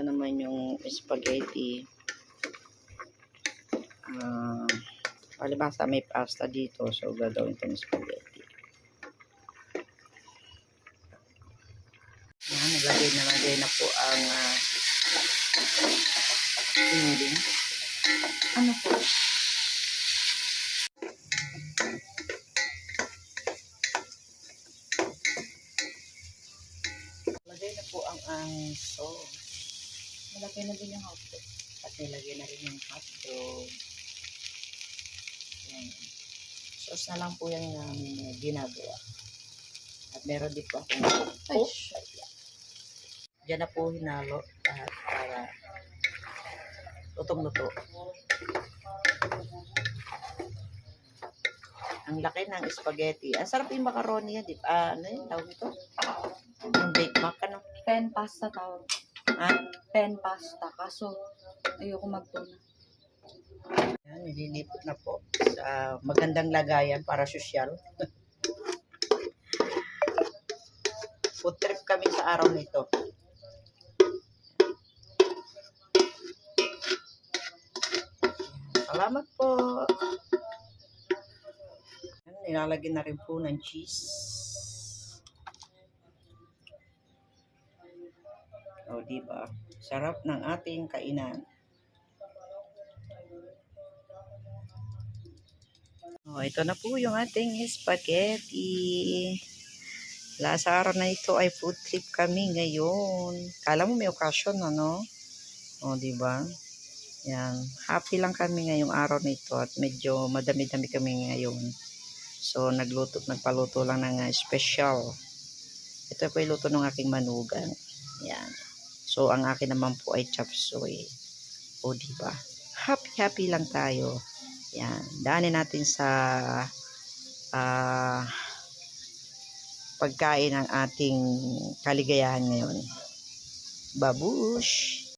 naman yung spaghetti. Palibasa may pasta dito. So, gagawin itong spaghetti. Yan, nalagay na po ang ending. Ano po? Lagay na po ang sauce. Nalagay na din yung hotdog. At nilagay na rin yung hotdog. Yan. Sauce na lang po yung ginagawa. At meron din po akong diyan na po hinalo lahat para lutong-luto. Ang laki ng spaghetti. Ang sarap yung macaroni yan. Ano yun? Tawag ito? Yung baked mac, ano? Pen pasta tawag. Ha? Pen pasta. Kaso, ayoko magtuna. Yan, nililipot na po sa magandang lagayan para sosyal. Food trip kami sa araw nito. Salamat po. Yan, nilalagyan na rin po ng cheese. O, diba? Sarap ng ating kainan. O, ito na po yung ating spaghetti. Sa araw na ito ay food trip kami ngayon. Kala mo may okasyon, ano? O, diba? Yan. Happy lang kami ngayong araw na ito at medyo madami-dami kami ngayon. So, nagpaluto lang ng special. Ito po yung luto ng aking manugang. Yan. So, ang akin naman po ay chop suey. O, diba? Happy lang tayo. Yan. Daanin natin sa pagkain ng ating kaligayahan ngayon. Babush!